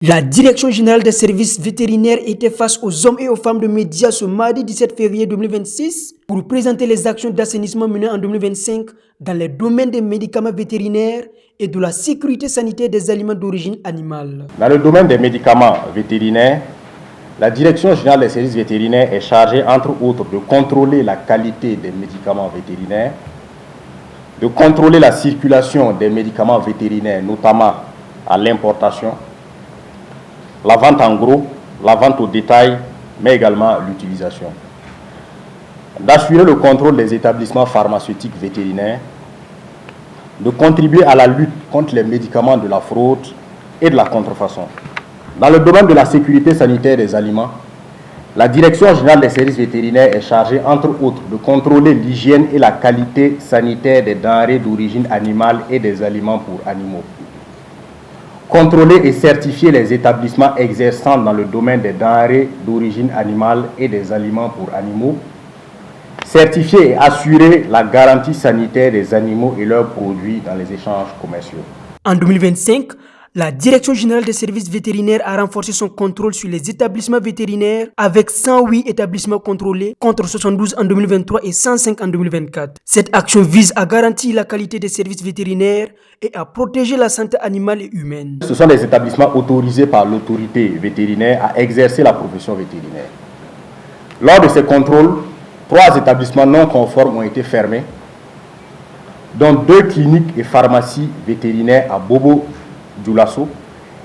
La Direction générale des services vétérinaires était face aux hommes et aux femmes de médias ce mardi 17 février 2026 pour présenter les actions d'assainissement menées en 2025 dans les domaines des médicaments vétérinaires et de la sécurité sanitaire des aliments d'origine animale. Dans le domaine des médicaments vétérinaires, la Direction générale des services vétérinaires est chargée, entre autres, de contrôler la qualité des médicaments vétérinaires, de contrôler la circulation des médicaments vétérinaires, notamment à l'importation, la vente en gros, la vente au détail, mais également l'utilisation. D'assurer le contrôle des établissements pharmaceutiques vétérinaires, de contribuer à la lutte contre les médicaments de la fraude et de la contrefaçon. Dans le domaine de la sécurité sanitaire des aliments, la Direction générale des services vétérinaires est chargée, entre autres, de contrôler l'hygiène et la qualité sanitaire des denrées d'origine animale et des aliments pour animaux. Contrôler et certifier les établissements exerçant dans le domaine des denrées d'origine animale et des aliments pour animaux. Certifier et assurer la garantie sanitaire des animaux et leurs produits dans les échanges commerciaux. En 2025, la Direction générale des services vétérinaires a renforcé son contrôle sur les établissements vétérinaires avec 108 établissements contrôlés contre 72 en 2023 et 105 en 2024. Cette action vise à garantir la qualité des services vétérinaires et à protéger la santé animale et humaine. Ce sont des établissements autorisés par l'autorité vétérinaire à exercer la profession vétérinaire. Lors de ces contrôles, 3 établissements non conformes ont été fermés, dont 2 cliniques et pharmacies vétérinaires à Bobo Dioulasso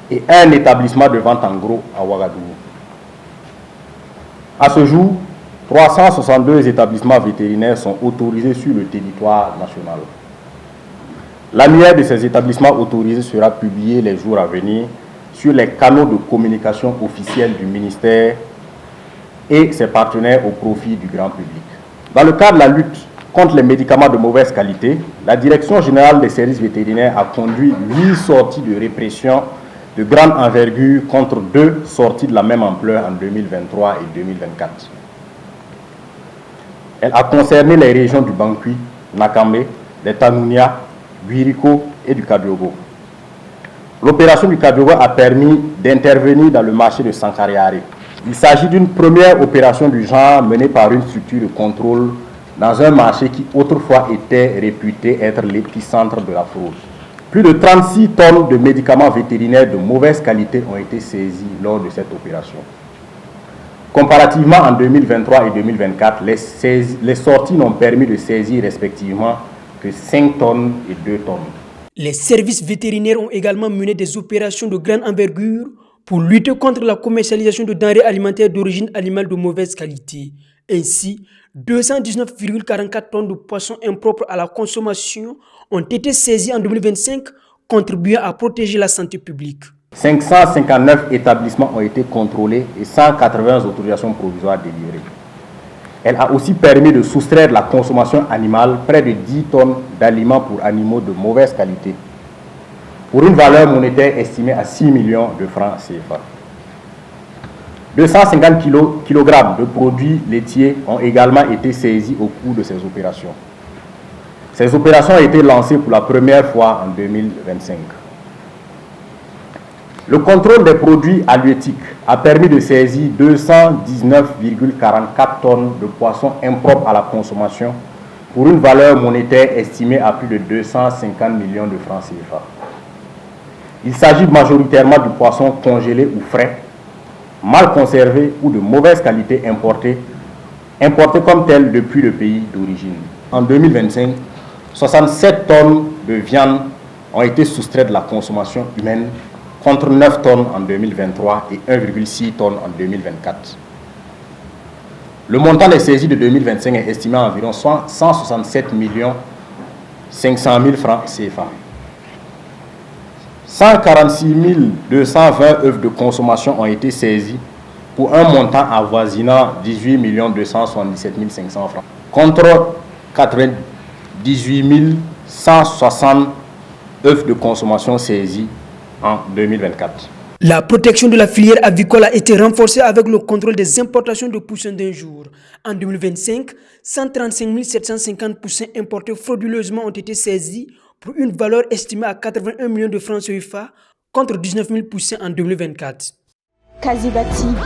et un établissement de vente en gros à Ouagadougou. À ce jour, 362 établissements vétérinaires sont autorisés sur le territoire national. L'annuaire de ces établissements autorisés sera publié les jours à venir sur les canaux de communication officiels du ministère et ses partenaires au profit du grand public. Dans le cadre de la lutte contre les médicaments de mauvaise qualité, la Direction générale des services vétérinaires a conduit 8 sorties de répression de grande envergure contre 2 sorties de la même ampleur en 2023 et 2024. Elle a concerné les régions du Bankui, Nakambe, des Tanounia, Guiriko et du Kadiogo. L'opération du Kadiogo a permis d'intervenir dans le marché de Sankariare. Il s'agit d'une première opération du genre menée par une structure de contrôle dans un marché qui autrefois était réputé être l'épicentre de la fraude. Plus de 36 tonnes de médicaments vétérinaires de mauvaise qualité ont été saisis lors de cette opération. Comparativement en 2023 et 2024, les sorties n'ont permis de saisir respectivement que 5 tonnes et 2 tonnes. Les services vétérinaires ont également mené des opérations de grande envergure pour lutter contre la commercialisation de denrées alimentaires d'origine animale de mauvaise qualité. Ainsi, 219,44 tonnes de poissons impropres à la consommation ont été saisies en 2025, contribuant à protéger la santé publique. 559 établissements ont été contrôlés et 180 autorisations provisoires délivrées. Elle a aussi permis de soustraire de la consommation animale près de 10 tonnes d'aliments pour animaux de mauvaise qualité, pour une valeur monétaire estimée à 6 millions de francs CFA. 250 kg de produits laitiers ont également été saisis au cours de ces opérations. Ces opérations ont été lancées pour la première fois en 2025. Le contrôle des produits halieutiques a permis de saisir 219,44 tonnes de poissons impropres à la consommation pour une valeur monétaire estimée à plus de 250 millions de francs CFA. Il s'agit majoritairement du poisson congelé ou frais, mal conservé ou de mauvaise qualité importé comme tel depuis le pays d'origine. En 2025, 67 tonnes de viande ont été soustraites de la consommation humaine contre 9 tonnes en 2023 et 1,6 tonnes en 2024. Le montant des saisies de 2025 est estimé à environ 167 500 000 francs CFA. 146 220 œufs de consommation ont été saisis pour un montant avoisinant 18 277 500 francs, contre 98 160 œufs de consommation saisis en 2024. La protection de la filière avicole a été renforcée avec le contrôle des importations de poussins d'un jour. En 2025, 135 750 poussins importés frauduleusement ont été saisis pour une valeur estimée à 81 millions de francs CFA contre 19 000 poussins en 2024. Kaziba TV,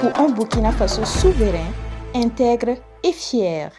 pour un Burkina Faso souverain, intègre et fier.